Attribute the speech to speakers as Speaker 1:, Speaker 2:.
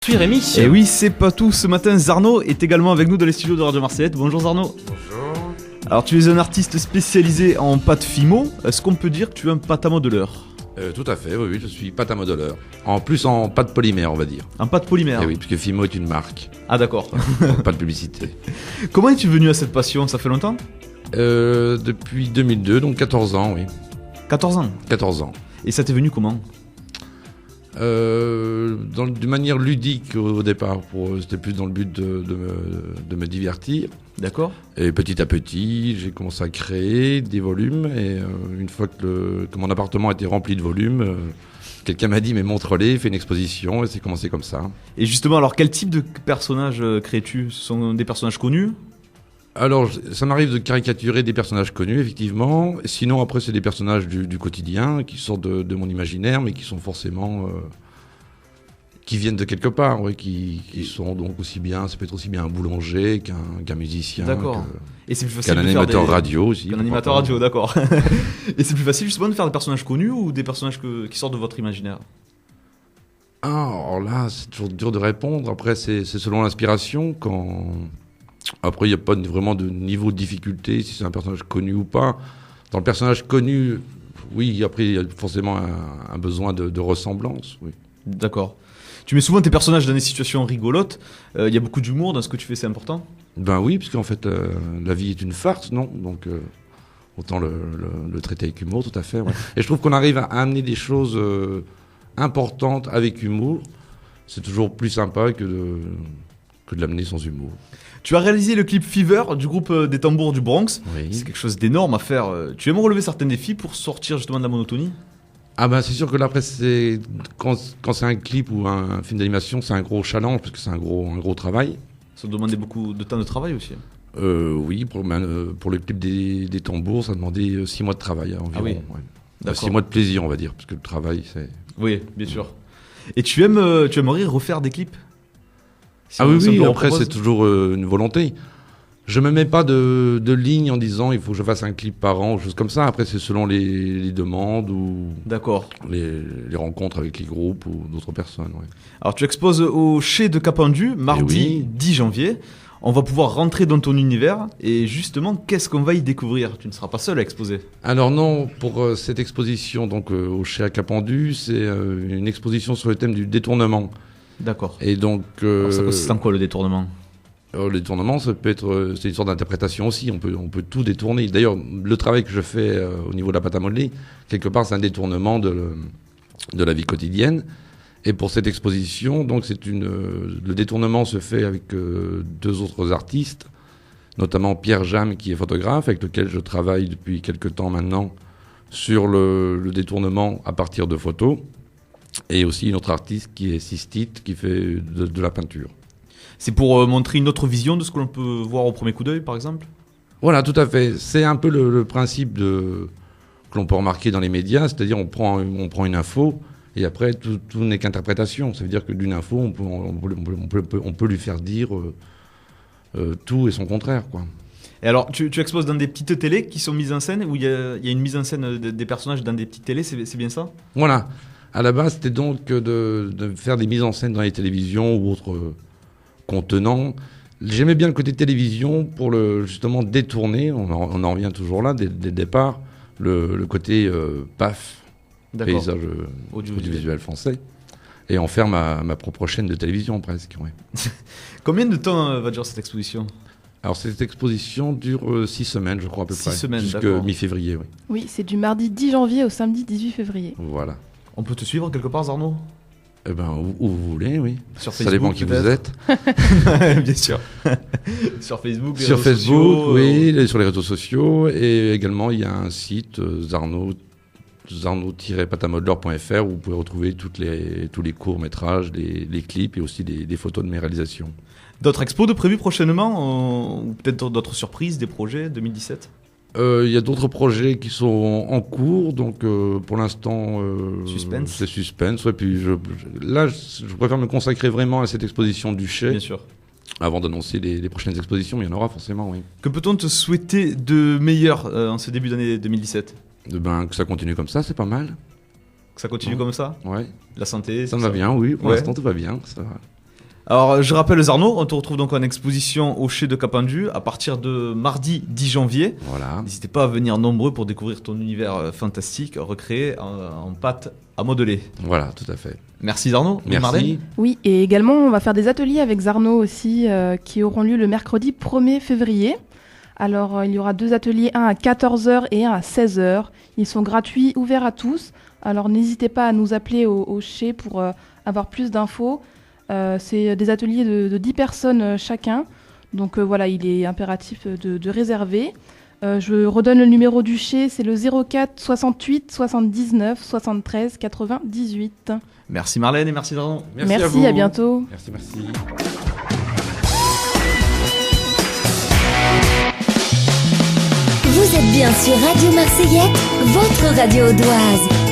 Speaker 1: suis Rémi.
Speaker 2: Et oui, c'est pas tout. Ce matin, Zarno est également avec nous dans les studios de Radio Marseillette. Bonjour Zarno.
Speaker 3: Bonjour.
Speaker 2: Alors, tu es un artiste spécialisé en pâte Fimo. Est-ce qu'on peut dire que tu es un pâte à modeleur?
Speaker 3: Tout à fait, oui, je suis pâte à modeleur. En plus en pâte polymère, on va dire.
Speaker 2: Un pâte polymère?
Speaker 3: Eh oui, puisque Fimo est une marque,
Speaker 2: Ah d'accord.
Speaker 3: pas de publicité.
Speaker 2: Comment es-tu venu à cette passion? Ça fait longtemps?
Speaker 3: Depuis 2002, donc 14 ans, oui.
Speaker 2: 14 ans.
Speaker 3: 14 ans.
Speaker 2: Et ça t'est venu comment?
Speaker 3: D'une manière ludique au départ, c'était plus dans le but de me divertir.
Speaker 2: D'accord.
Speaker 3: Et petit à petit, j'ai commencé à créer des volumes. Et une fois que mon appartement était rempli de volumes, quelqu'un m'a dit mais montre-les, fais une exposition. Et c'est commencé comme ça.
Speaker 2: Et justement, alors quel type de personnages crées-tu? Ce sont des personnages connus?
Speaker 3: Alors, ça m'arrive de caricaturer des personnages connus, effectivement. Sinon, après, c'est des personnages du quotidien qui sortent de mon imaginaire, mais qui sont forcément... qui viennent de quelque part, oui, qui sont donc aussi bien... Ça peut être aussi bien un boulanger qu'un musicien.
Speaker 2: D'accord. Et c'est plus facile
Speaker 3: qu'un
Speaker 2: de faire
Speaker 3: animateur radio aussi.
Speaker 2: Qu'un animateur radio, d'accord. Et c'est plus facile justement de faire des personnages connus ou des personnages qui sortent de votre imaginaire?
Speaker 3: Ah, alors là, c'est toujours dur de répondre. Après, c'est selon l'inspiration. Après, il n'y a pas vraiment de niveau de difficulté, si c'est un personnage connu ou pas. Dans le personnage connu, oui, après, il y a forcément un besoin de ressemblance. Oui.
Speaker 2: D'accord. Tu mets souvent tes personnages dans des situations rigolotes. Il y a beaucoup d'humour dans ce que tu fais, c'est important?
Speaker 3: Ben oui, parce qu'en fait, la vie est une farce, non? Donc, autant le traiter avec humour, tout à fait. Ouais. Et je trouve qu'on arrive à amener des choses importantes avec humour. C'est toujours plus sympa que de l'amener sans humour.
Speaker 2: Tu as réalisé le clip Fever du groupe des Tambours du Bronx.
Speaker 3: Oui.
Speaker 2: C'est quelque chose d'énorme à faire. Tu aimes relever certains défis pour sortir justement de la monotonie?
Speaker 3: Ah ben c'est sûr que là après quand c'est un clip ou un film d'animation, c'est un gros challenge parce que c'est un gros travail.
Speaker 2: Ça demandait beaucoup de temps de travail aussi.
Speaker 3: Oui, pour le clip des tambours, ça demandait 6 mois de travail environ.
Speaker 2: Ah oui.
Speaker 3: Ouais.
Speaker 2: D'accord.
Speaker 3: 6 mois de plaisir, on va dire, parce que le travail c'est...
Speaker 2: Oui, bien sûr. Et tu aimerais refaire des clips? Si
Speaker 3: Ah
Speaker 2: on-
Speaker 3: oui,
Speaker 2: si on te
Speaker 3: oui,
Speaker 2: le
Speaker 3: après
Speaker 2: propose.
Speaker 3: c'est toujours une volonté. Je me mets pas de ligne en disant il faut que je fasse un clip par an ou choses comme ça. Après c'est selon les demandes ou
Speaker 2: D'accord.
Speaker 3: les rencontres avec les groupes ou d'autres personnes. Ouais.
Speaker 2: Alors tu exposes au Chez de Capendu, mardi
Speaker 3: Eh oui.
Speaker 2: 10 janvier. On va pouvoir rentrer dans ton univers. Et justement, qu'est-ce qu'on va y découvrir? Tu ne seras pas seul à exposer.
Speaker 3: Alors non, pour cette exposition donc au Chez à Capendu, c'est une exposition sur le thème du détournement.
Speaker 2: D'accord.
Speaker 3: Et donc
Speaker 2: Alors, ça consiste en quoi le détournement?
Speaker 3: le détournement, ça peut être c'est une sorte d'interprétation aussi. On peut tout détourner. D'ailleurs, le travail que je fais au niveau de la pâte à modeler, quelque part, c'est un détournement de la vie quotidienne. Et pour cette exposition, donc le détournement se fait avec 2 autres artistes, notamment Pierre Jam qui est photographe, avec lequel je travaille depuis quelques temps maintenant sur le détournement à partir de photos, et aussi une autre artiste qui est Cystite qui fait de la peinture.
Speaker 2: C'est pour montrer une autre vision de ce que l'on peut voir au premier coup d'œil, par exemple?
Speaker 3: Voilà, tout à fait. C'est un peu le principe que l'on peut remarquer dans les médias, c'est-à-dire on prend une info et après tout n'est qu'interprétation. Ça veut dire que d'une info, on peut lui faire dire tout et son contraire, quoi.
Speaker 2: Et alors, tu exposes dans des petites télés qui sont mises en scène, où il y a une mise en scène des personnages dans des petites télés, c'est bien ça?
Speaker 3: Voilà. À la base, c'était donc de faire des mises en scène dans les télévisions ou autres contenants. J'aimais bien le côté télévision pour justement détourner, on en revient toujours là, dès le départ, le côté PAF,
Speaker 2: D'accord.
Speaker 3: paysage audiovisuel français, et en faire ma propre chaîne de télévision presque. Ouais.
Speaker 2: Combien de temps va durer cette exposition?
Speaker 3: Alors cette exposition dure 6 semaines, je crois à peu
Speaker 2: 6
Speaker 3: près.
Speaker 2: semaines,
Speaker 3: jusqu'à
Speaker 2: d'accord.
Speaker 3: mi-février, oui.
Speaker 4: Oui, c'est du mardi 10 janvier au samedi 18 février.
Speaker 3: Voilà.
Speaker 2: On peut te suivre quelque part, Zarno?
Speaker 3: Eh ben, où vous voulez, oui.
Speaker 2: Sur
Speaker 3: Ça dépend qui vous
Speaker 2: peut-être
Speaker 3: êtes.
Speaker 2: Bien sûr. Sur Facebook, les
Speaker 3: Sur
Speaker 2: réseaux
Speaker 3: Facebook,
Speaker 2: sociaux,
Speaker 3: oui, sur les réseaux sociaux. Et également, il y a un site, zarno-patamodeleur.fr, où vous pouvez retrouver tous les courts-métrages, les clips et aussi des photos de mes réalisations.
Speaker 2: D'autres expos de prévus prochainement ou peut-être d'autres surprises, des projets 2017?
Speaker 3: Il y a d'autres projets qui sont en cours, donc pour l'instant,
Speaker 2: Suspense.
Speaker 3: c'est suspense. Ouais, puis je préfère me consacrer vraiment à cette exposition du Chez
Speaker 2: Bien sûr.
Speaker 3: avant d'annoncer les prochaines expositions, mais il y en aura forcément, oui.
Speaker 2: Que peut-on te souhaiter de meilleur en ce début d'année 2017?
Speaker 3: Que ça continue comme ça, c'est pas mal.
Speaker 2: Que ça continue
Speaker 3: Ouais.
Speaker 2: comme ça?
Speaker 3: Ouais.
Speaker 2: La santé?
Speaker 3: Ça
Speaker 2: tout
Speaker 3: me va bien, oui. Pour
Speaker 2: Ouais.
Speaker 3: l'instant, tout va bien. Ça va.
Speaker 2: Alors, je rappelle Arnaud, on te retrouve donc en exposition au Chai de Capendu à partir de mardi 10 janvier.
Speaker 3: Voilà.
Speaker 2: N'hésitez pas à venir nombreux pour découvrir ton univers fantastique recréé en pâte à modeler.
Speaker 3: Voilà, tout à fait.
Speaker 2: Merci Arnaud.
Speaker 3: Merci.
Speaker 2: Marlène.
Speaker 4: Oui, et également, on va faire des ateliers avec Zarno aussi, qui auront lieu le mercredi 1er février. Alors, il y aura 2 ateliers, un à 14h et un à 16h. Ils sont gratuits, ouverts à tous. Alors, n'hésitez pas à nous appeler au Chai pour avoir plus d'infos. C'est des ateliers de 10 personnes chacun. Donc voilà, il est impératif de réserver. Je redonne le numéro du Chai, c'est le 04 68 79 73 98.
Speaker 2: Merci Marlène et merci Arnaud.
Speaker 4: Merci, à bientôt.
Speaker 3: Merci.
Speaker 1: Vous êtes bien sur Radio Marseillais, votre radio audoise.